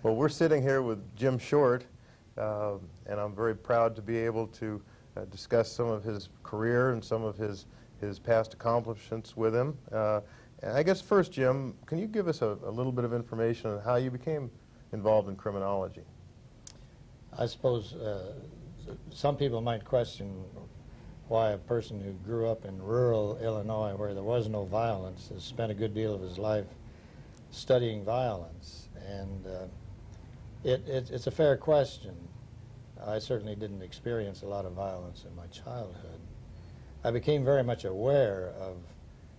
Well, we're sitting here with Jim Short, and I'm very proud to be able to discuss some of his career and some of his past accomplishments with him. And I guess first, Jim, can you give us a little bit of information on how you became involved in criminology? I suppose some people might question why a person who grew up in rural Illinois where there was no violence has spent a good deal of his life studying violence. And it's a fair question. I certainly didn't experience a lot of violence in my childhood. I became very much aware of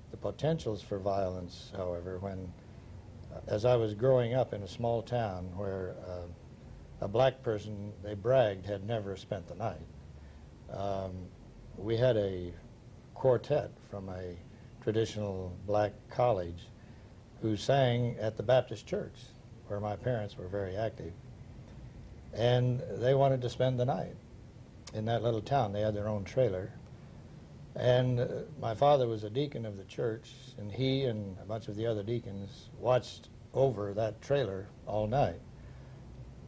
the potentials for violence, however, when, as I was growing up in a small town where a black person, they bragged, had never spent the night. We had a quartet from a traditional black college who sang at the Baptist church, where my parents were very active. And they wanted to spend the night in that little town. They had their own trailer. And my father was a deacon of the church, and he and a bunch of the other deacons watched over that trailer all night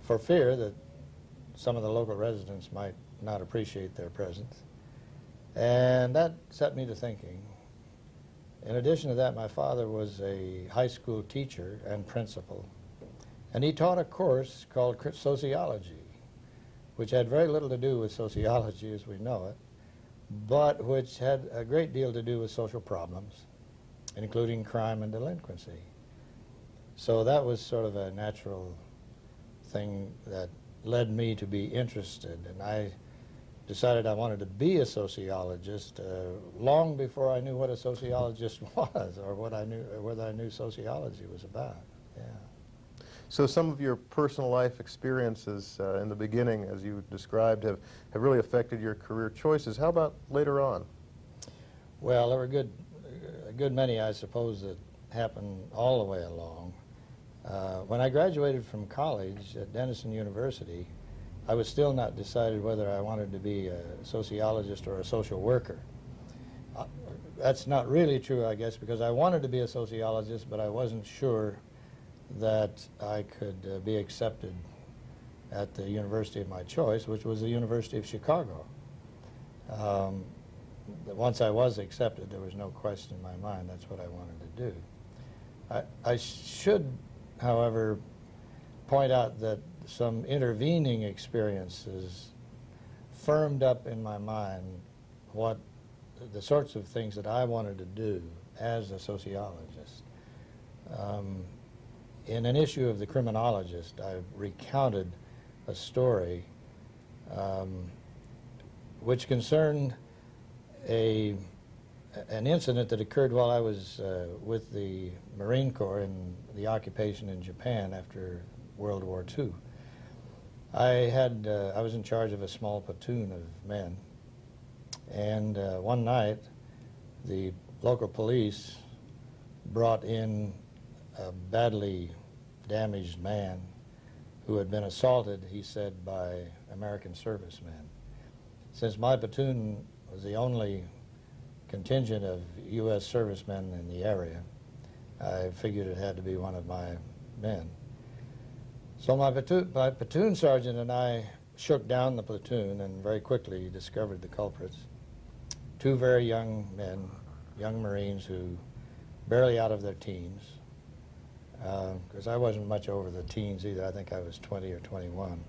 for fear that some of the local residents might not appreciate their presence. And that set me to thinking. In addition to that, my father was a high school teacher and principal, and he taught a course called sociology, which had very little to do with sociology as we know it, but which had a great deal to do with social problems, including crime and delinquency. So that was sort of a natural thing that led me to be interested, and I decided I wanted to be a sociologist long before I knew what a sociologist was or whether I knew sociology was about. Yeah. So some of your personal life experiences in the beginning, as you described, have really affected your career choices. How about later on? Well, there were a good many, I suppose, that happened all the way along. When I graduated from college at Denison University, I was still not decided whether I wanted to be a sociologist or a social worker. That's not really true, I guess, because I wanted to be a sociologist, but I wasn't sure that I could be accepted at the university of my choice, which was the University of Chicago. Once I was accepted, there was no question in my mind that's what I wanted to do. I should, however, point out that some intervening experiences firmed up in my mind what the sorts of things that I wanted to do as a sociologist. In an issue of the Criminologist, I recounted a story which concerned an incident that occurred while I was with the Marine Corps in the occupation in Japan after World War II. I was in charge of a small platoon of men, and one night the local police brought in a badly damaged man who had been assaulted, he said, by American servicemen. Since my platoon was the only contingent of U.S. servicemen in the area, I figured it had to be one of my men. So my platoon sergeant and I shook down the platoon and very quickly discovered the culprits. Two very young men, young Marines who barely out of their teens, because I wasn't much over the teens either. I think I was 20 or 21.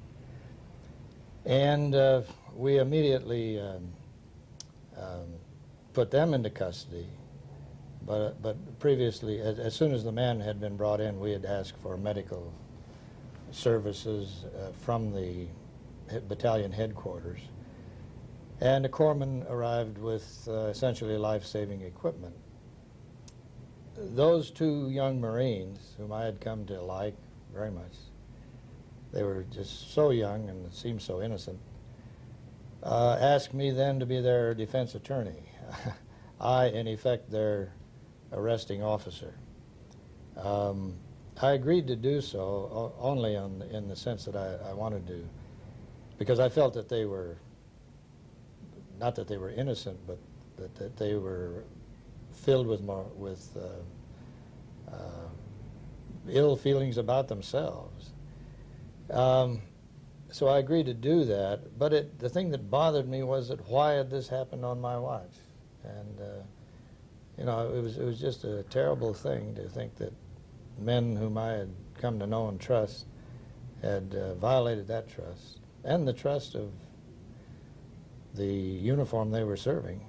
And we immediately put them into custody. But previously, as soon as the man had been brought in, we had asked for medical services from the battalion headquarters. And a corpsman arrived with essentially life-saving equipment. Those two young Marines, whom I had come to like very much, they were just so young and seemed so innocent, asked me then to be their defense attorney. I, in effect, their arresting officer. I agreed to do so only in the sense that I wanted to, because I felt that they were, not that they were innocent, but that they were filled with ill feelings about themselves. So I agreed to do that, but the thing that bothered me was that why had this happened on my watch? And you know, it was just a terrible thing to think that men whom I had come to know and trust had violated that trust and the trust of the uniform they were serving.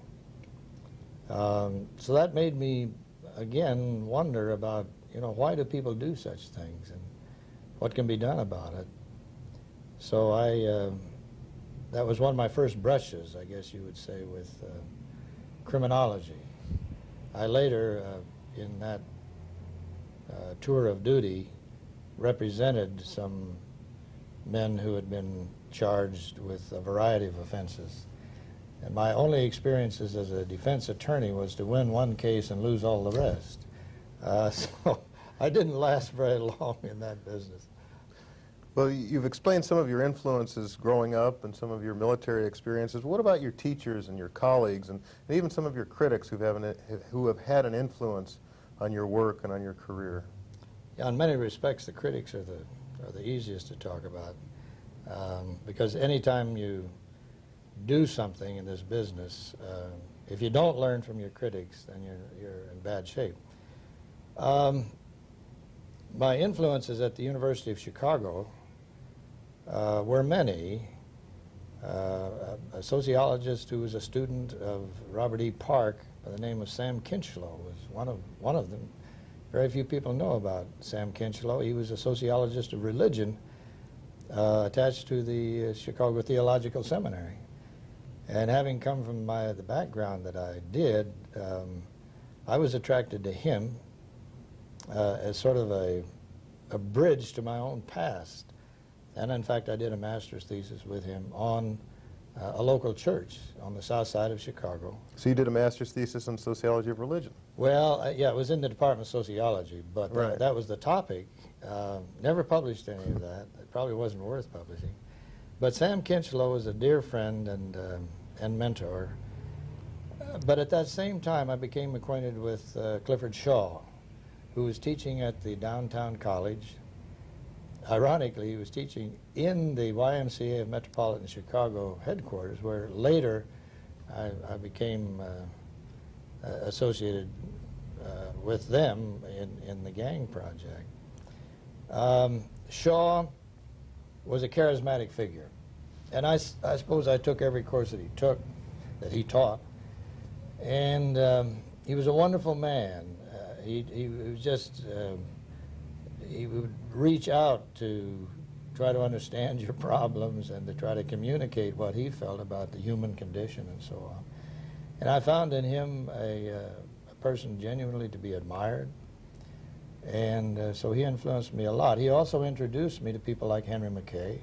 So that made me again wonder about, you know, why do people do such things and what can be done about it. So that was one of my first brushes, I guess you would say, with criminology. I later, in that tour of duty, represented some men who had been charged with a variety of offenses. And my only experiences as a defense attorney was to win one case and lose all the rest. So I didn't last very long in that business. Well, you've explained some of your influences growing up and some of your military experiences. What about your teachers and your colleagues and even some of your critics who have had an influence on your work and on your career? Yeah, in many respects, the critics are the easiest to talk about, because anytime you do something in this business, if you don't learn from your critics, then you're in bad shape. My influences at the University of Chicago were many. A sociologist who was a student of Robert E. Park by the name of Sam Kinchlow was one of them. Very few people know about Sam Kinchlow. He was a sociologist of religion attached to the Chicago Theological Seminary. And having come from the background that I did, I was attracted to him as sort of a bridge to my own past. And in fact, I did a master's thesis with him on a local church on the south side of Chicago. So you did a master's thesis on sociology of religion? Well, yeah, it was in the Department of Sociology, but right. That was the topic. Never published any of that. It probably wasn't worth publishing. But Sam Kinchlow was a dear friend and mentor. But at that same time, I became acquainted with Clifford Shaw, who was teaching at the downtown college. Ironically, he was teaching in the YMCA of Metropolitan Chicago headquarters, where later I became associated with them in the gang project. Shaw was a charismatic figure, and I suppose I took every course that he taught, and he was a wonderful man. He was just he would reach out to try to understand your problems and to try to communicate what he felt about the human condition and so on. And I found in him a person genuinely to be admired, and so he influenced me a lot. He also introduced me to people like Henry McKay,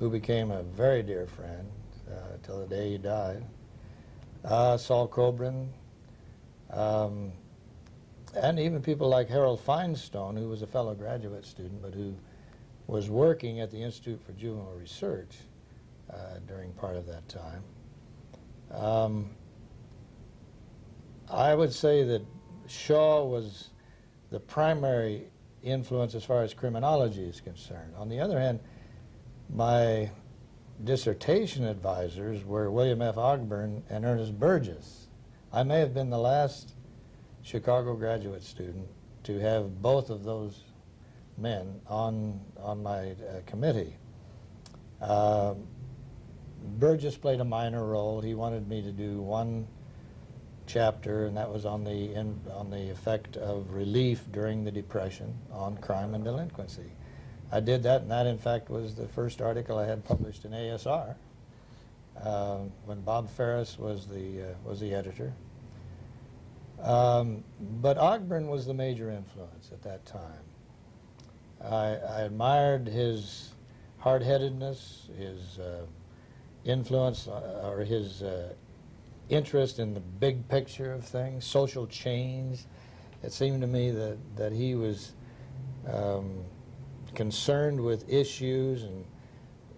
who became a very dear friend till the day he died, Saul Coburn, and even people like Harold Feinstone, who was a fellow graduate student, but who was working at the Institute for Juvenile Research during part of that time. I would say that Shaw was the primary influence as far as criminology is concerned. On the other hand, my dissertation advisors were William F. Ogburn and Ernest Burgess. I may have been the last Chicago graduate student to have both of those men on my committee. Burgess played a minor role. He wanted me to do one chapter, and that was on the effect of relief during the Depression on crime and delinquency. I did that, and that in fact was the first article I had published in ASR when Bob Ferris was the editor. But Ogburn was the major influence at that time. I admired his hard-headedness, his influence, or his interest in the big picture of things, social change. It seemed to me that he was concerned with issues and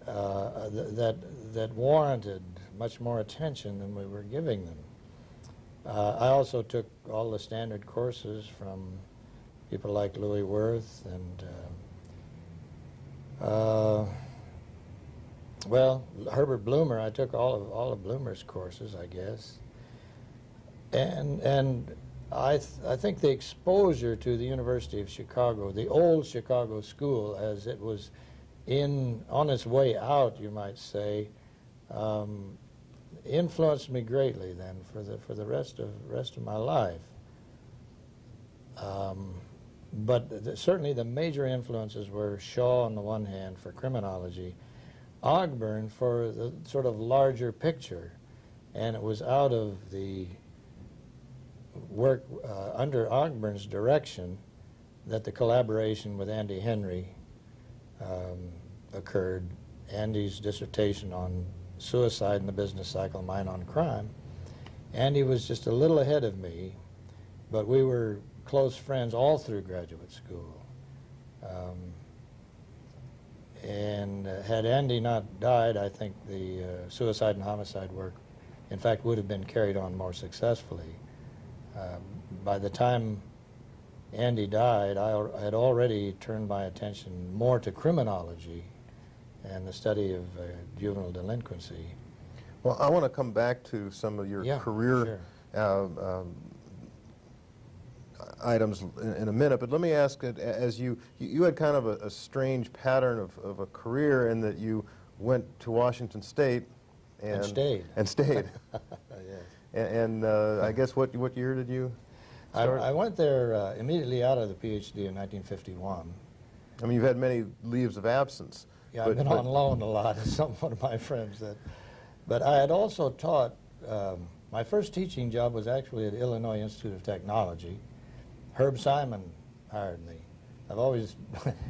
that warranted much more attention than we were giving them. I also took all the standard courses from people like Louis Wirth and Well, Herbert Bloomer, I took all of Bloomer's courses, I guess. And I think the exposure to the University of Chicago, the old Chicago school, as it was on its way out, you might say, influenced me greatly then for the rest of my life. But certainly the major influences were Shaw on the one hand for criminology, Ogburn for the sort of larger picture, and it was out of the work under Ogburn's direction that the collaboration with Andy Henry occurred. Andy's dissertation on suicide in the business cycle, mine on crime. Andy was just a little ahead of me, but we were close friends all through graduate school. And had Andy not died, I think the suicide and homicide work, in fact, would have been carried on more successfully. By the time Andy died, I had already turned my attention more to criminology and the study of juvenile delinquency. Well, I want to come back to some of your career items in a minute, but let me ask, as you had kind of a strange pattern of a career in that you went to Washington State and stayed. Yes. And I guess what year did you start? I went there immediately out of the PhD in 1951. I mean, you've had many leaves of absence. Yeah, I've been on loan a lot, as one of my friends said. But I had also taught, my first teaching job was actually at Illinois Institute of Technology. Herb Simon hired me. I've always,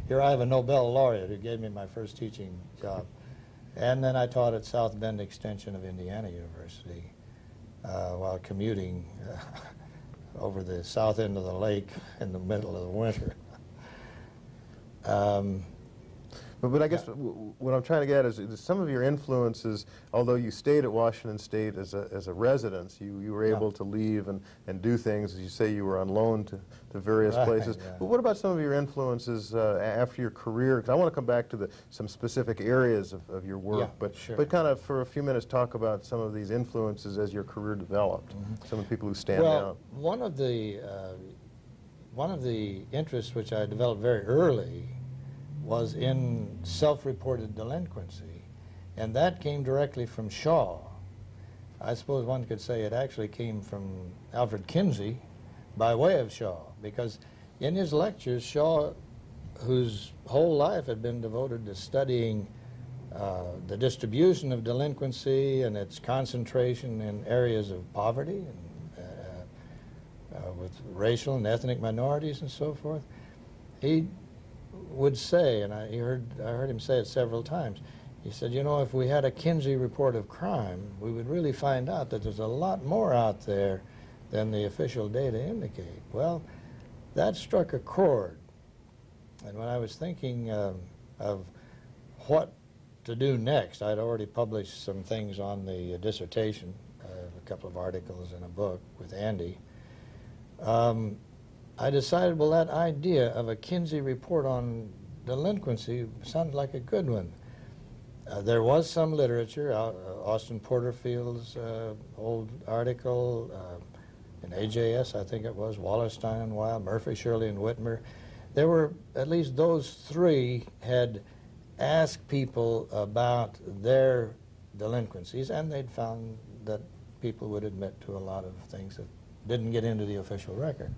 here I have a Nobel laureate who gave me my first teaching job. And then I taught at South Bend Extension of Indiana University while commuting over the south end of the lake in the middle of the winter. But I guess what I'm trying to get at is some of your influences, although you stayed at Washington State as a residence, you were able to leave and do things. As you say, you were on loan to various places. Yeah. But what about some of your influences after your career? Because I want to come back to some specific areas of your work. But kind of for a few minutes talk about some of these influences as your career developed. Some of the people who stand out. One of the interests which I developed very early was in self-reported delinquency, and that came directly from Shaw. I suppose one could say it actually came from Alfred Kinsey by way of Shaw, because in his lectures, Shaw, whose whole life had been devoted to studying the distribution of delinquency and its concentration in areas of poverty and with racial and ethnic minorities and so forth, he would say, and I heard him say it several times, he said, you know, if we had a Kinsey report of crime, we would really find out that there's a lot more out there than the official data indicate. Well, that struck a chord. And when I was thinking of what to do next, I'd already published some things on the dissertation, a couple of articles and a book with Andy. I decided, well, that idea of a Kinsey report on delinquency sounded like a good one. There was some literature, Austin Porterfield's old article, in AJS, I think it was, Wallerstein and Weil, Murphy, Shirley, and Whitmer. There were, at least those three had asked people about their delinquencies, and they'd found that people would admit to a lot of things that didn't get into the official record.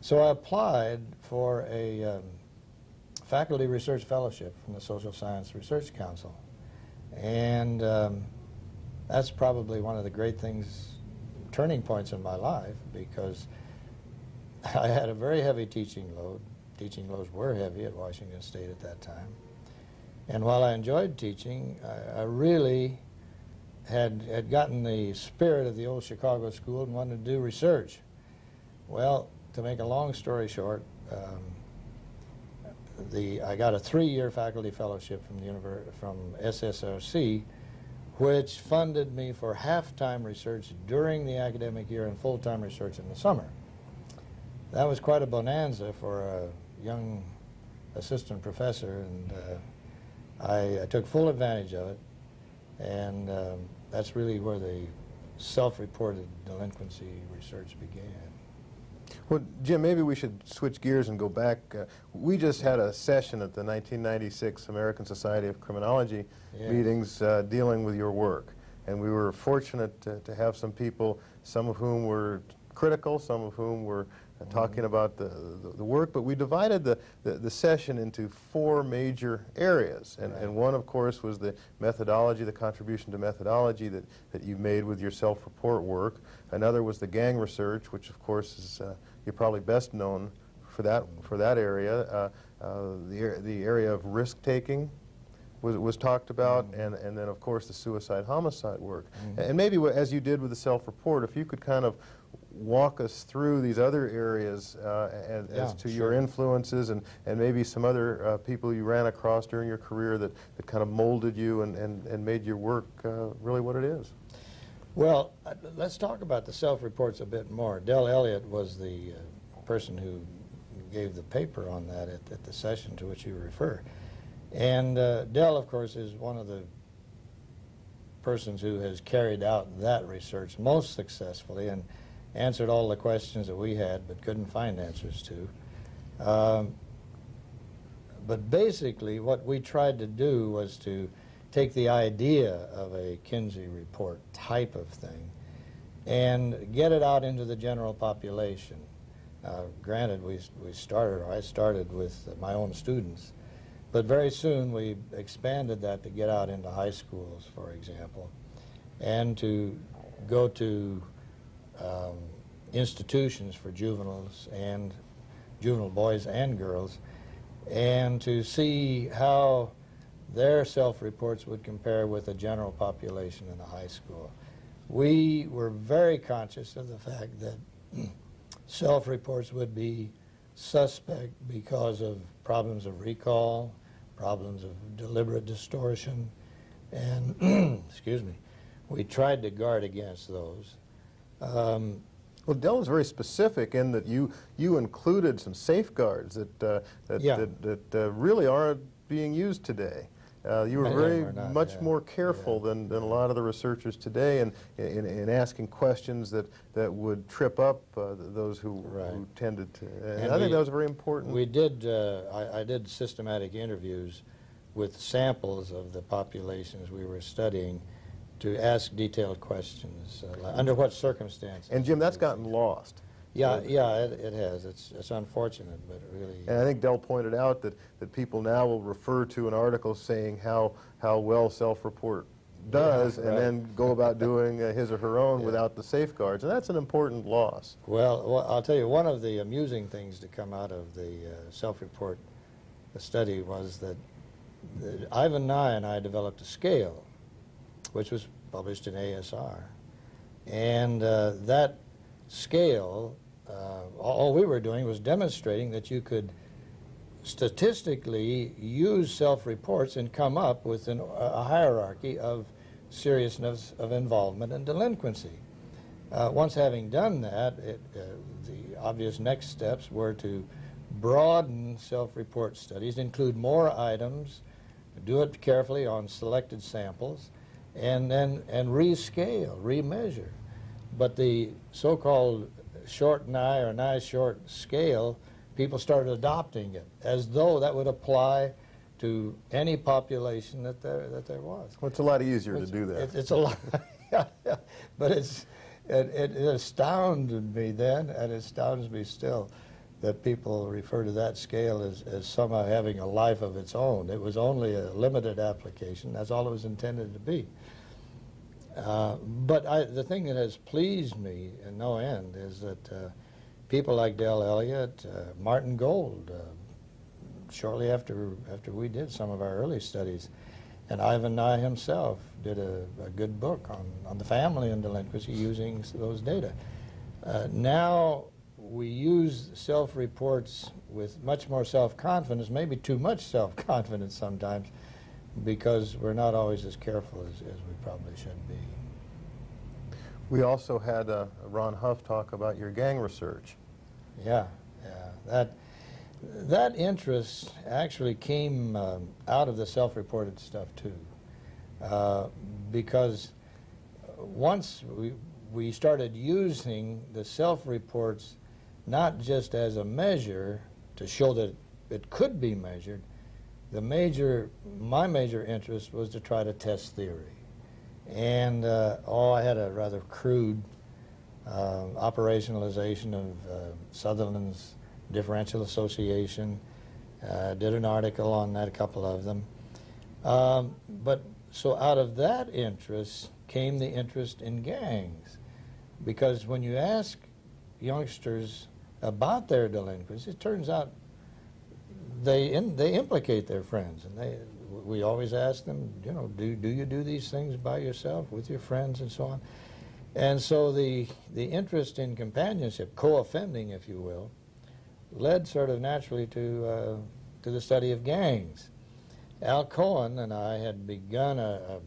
So I applied for a faculty research fellowship from the Social Science Research Council. And that's probably one of the great things, turning points in my life, because I had a very heavy teaching load. Teaching loads were heavy at Washington State at that time. And while I enjoyed teaching, I really had gotten the spirit of the old Chicago school and wanted to do research. Well, to make a long story short, I got a 3-year faculty fellowship from SSRC, which funded me for half-time research during the academic year and full-time research in the summer. That was quite a bonanza for a young assistant professor, and I took full advantage of it, and that's really where the self-reported delinquency research began. Well, Jim, maybe we should switch gears and go back. We just had a session at the 1996 American Society of Criminology meetings dealing with your work. And we were fortunate to have some people, some of whom were critical, some of whom were talking about the work, but we divided the session into 4 major areas. And one, of course, was the methodology, the contribution to methodology that you made with your self-report work. Another was the gang research, which, of course, is you're probably best known for that area. The area of risk-taking was talked about, and then, of course, the suicide-homicide work. And maybe, as you did with the self-report, if you could kind of walk us through these other areas as to your influences and maybe some other people you ran across during your career that kind of molded you and made your work really what it is. Well, let's talk about the self-reports a bit more. Del Elliott was the person who gave the paper on that at the session to which you refer. And Del, of course, is one of the persons who has carried out that research most successfully and answered all the questions that we had but couldn't find answers to. But basically what we tried to do was to take the idea of a Kinsey report type of thing and get it out into the general population. Granted, I started with my own students, but very soon we expanded that to get out into high schools, for example, and to go to institutions for juveniles and juvenile boys and girls, and to see how their self-reports would compare with the general population in the high school. We were very conscious of the fact that self-reports would be suspect because of problems of recall, problems of deliberate distortion, and excuse me, we tried to guard against those. Well, Del was very specific in that you included some safeguards that really aren't being used today. You were very much more careful than a lot of the researchers today in asking questions that would trip up those who tended to. And I think that was very important. We did. I did systematic interviews with samples of the populations we were studying to ask detailed questions. Under what circumstances? And Jim, that's gotten lost. Yeah, it has. It's unfortunate, but really. And I think Del pointed out that people now will refer to an article saying how well self-report does, and then go about doing his or her own without the safeguards, and that's an important loss. Well, I'll tell you, one of the amusing things to come out of the self-report study was that Ivan Nye and I developed a scale, which was published in ASR, and that scale, all we were doing was demonstrating that you could statistically use self-reports and come up with a hierarchy of seriousness of involvement and delinquency. Once having done that, the obvious next steps were to broaden self-report studies, include more items, do it carefully on selected samples, and rescale, remeasure. But the so-called short Nye or Nye short scale, people started adopting it as though that would apply to any population that there was. Well, it's a lot easier to do that. It's a lot, but it astounded me then, and it astounds me still, that people refer to that scale as somehow having a life of its own. It was only a limited application. That's all it was intended to be. But the thing that has pleased me in no end is that people like Del Elliott, Martin Gold, shortly after we did some of our early studies, and Ivan Nye himself did a good book on the family and delinquency using those data. Now we use self-reports with much more self-confidence, maybe too much self-confidence sometimes, because we're not always as careful as we probably should be. We also had Ron Huff talk about your gang research. Yeah, that That interest actually came out of the self-reported stuff too, because once we started using the self-reports not just as a measure to show that it could be measured, my major interest was to try to test theory. And I had a rather crude operationalization of Sutherland's differential association. Did an article on that, a couple of them. But so out of that interest came the interest in gangs, because when you ask youngsters about their delinquency, it turns out they implicate their friends, and we always ask them, you know, do you do these things by yourself, with your friends, and so on. And so the interest in companionship, co-offending, if you will, led sort of naturally to the study of gangs. Al Cohen and I had begun a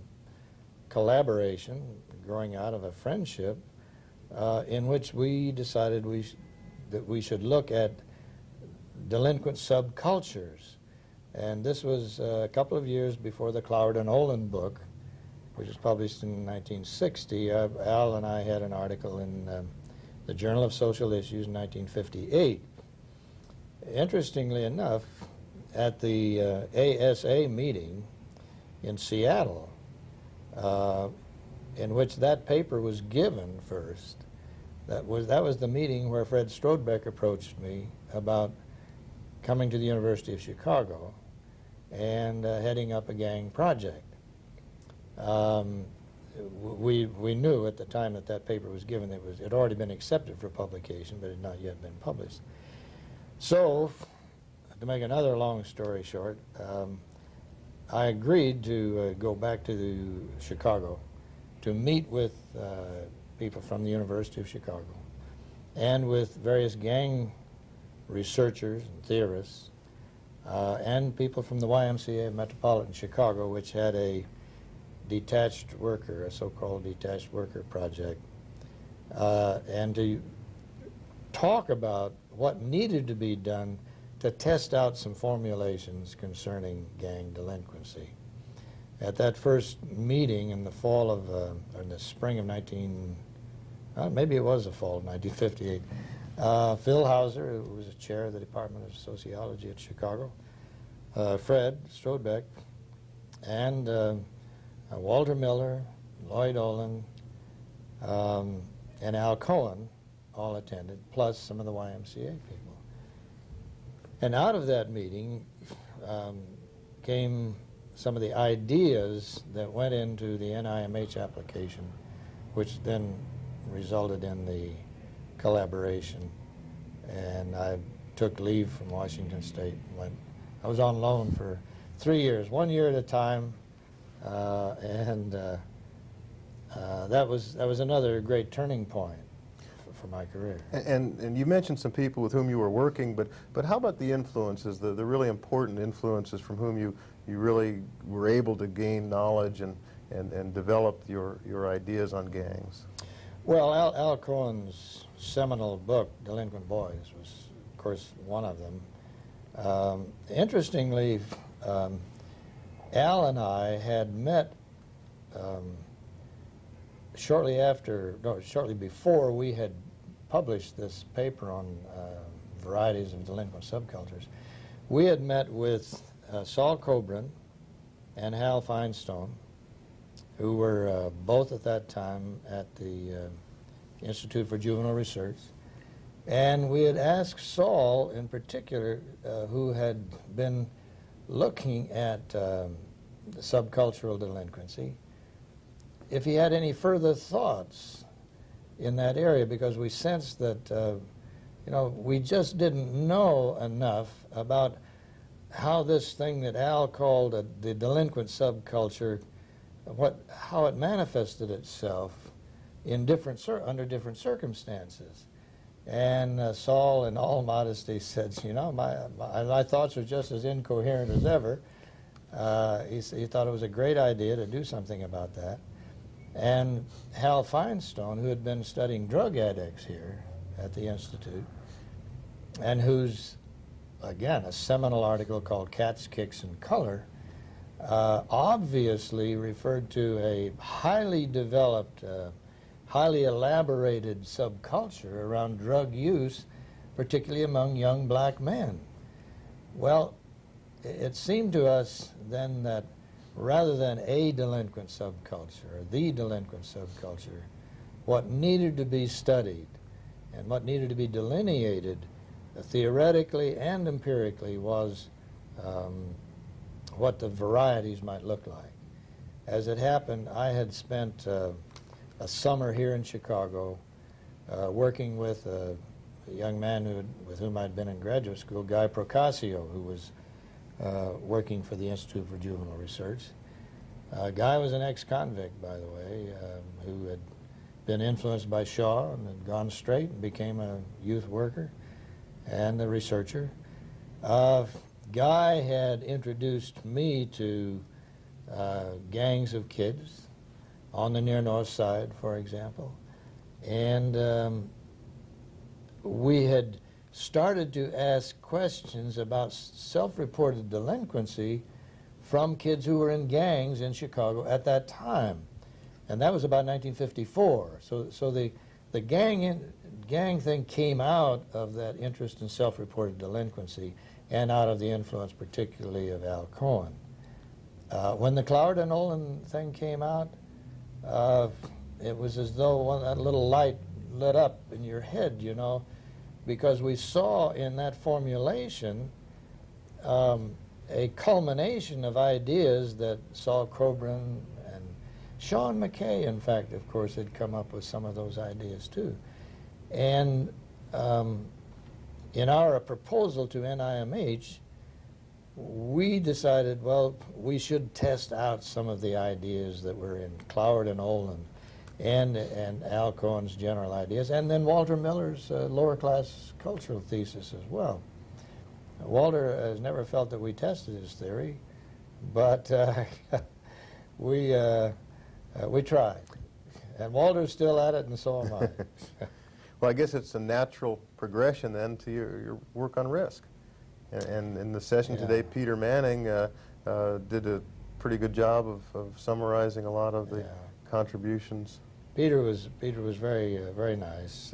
collaboration growing out of a friendship in which we decided that we should look at delinquent subcultures. And this was a couple of years before the Cloward and Olin book, which was published in 1960. Al and I had an article in the Journal of Social Issues in 1958. Interestingly enough, at the ASA meeting in Seattle, in which that paper was given first, that was the meeting where Fred Strodebeck approached me about coming to the University of Chicago and heading up a gang project. We knew at the time that paper was given that it had already been accepted for publication, but it had not yet been published. So, to make another long story short, I agreed to go back to Chicago to meet with people from the University of Chicago and with various gang researchers and theorists and people from the YMCA of Metropolitan Chicago, which had a detached worker, a so-called detached worker project, and to talk about what needed to be done to test out some formulations concerning gang delinquency. At that first meeting in the fall of, or in the spring of maybe it was the fall of 1958, Phil Hauser, who was a chair of the Department of Sociology at Chicago, Fred Strodebeck, and Walter Miller, Lloyd Olin, and Al Cohen all attended, plus some of the YMCA people. And out of that meeting came some of the ideas that went into the NIMH application, which then resulted in the collaboration. And I took leave from Washington State and went. I was on loan for 3 years, 1 year at a time, and that was another great turning point for my career. And you mentioned some people with whom you were working, but how about the influences, the really important influences from whom you really were able to gain knowledge and develop your ideas on gangs? Well, Al Cohen's seminal book, Delinquent Boys, was, of course, one of them. Interestingly, Al and I had met shortly before we had published this paper on varieties of delinquent subcultures. We had met with Saul Coburn and Hal Feinstein, who were both at that time at the Institute for Juvenile Research. And we had asked Saul in particular, who had been looking at subcultural delinquency, if he had any further thoughts in that area, because we sensed that we just didn't know enough about how this thing that Al called the delinquent subculture, how it manifested itself in under different circumstances. And Saul, in all modesty, said, my thoughts are just as incoherent as ever. He thought it was a great idea to do something about that. And Hal Feinstein, who had been studying drug addicts here at the Institute, and whose again, a seminal article called Cats, Kicks, and Color, obviously referred to a highly developed, highly elaborated subculture around drug use, particularly among young black men. Well, it seemed to us then that rather than a delinquent subculture, or the delinquent subculture, what needed to be studied and what needed to be delineated theoretically and empirically was what the varieties might look like. As it happened, I had spent a summer here in Chicago working with a young man with whom I'd been in graduate school, Guy Procasio, who was working for the Institute for Juvenile Research. Guy was an ex-convict, by the way, who had been influenced by Shaw and had gone straight and became a youth worker and a researcher. Guy had introduced me to gangs of kids on the near north side, for example, and we had started to ask questions about self-reported delinquency from kids who were in gangs in Chicago at that time. And that was about 1954. So the gang thing came out of that interest in self-reported delinquency and out of the influence particularly of Al Cohen. When the Cloward and Olin thing came out, it was as though that little light lit up in your head, you know, because we saw in that formulation a culmination of ideas that Saul Coburn and Sean McKay, in fact, of course, had come up with some of those ideas too. And in our proposal to NIMH, we decided, well, we should test out some of the ideas that were in Cloward and Olin and Al Cohen's general ideas, and then Walter Miller's lower class cultural thesis as well. Walter has never felt that we tested his theory, but we tried. And Walter's still at it, and so am I. Well, I guess it's a natural progression then to your work on risk. And in the session today, Peter Manning did a pretty good job of summarizing a lot of the contributions. Peter was very very nice.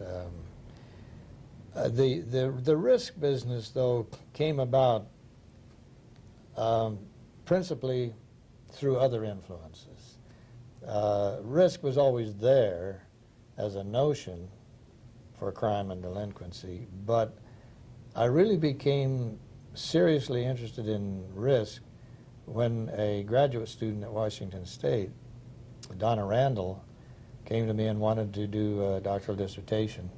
The risk business, though, came about principally through other influences. Risk was always there as a notion for crime and delinquency, but I really became seriously interested in risk when a graduate student at Washington State, Donna Randall, came to me and wanted to do a doctoral dissertation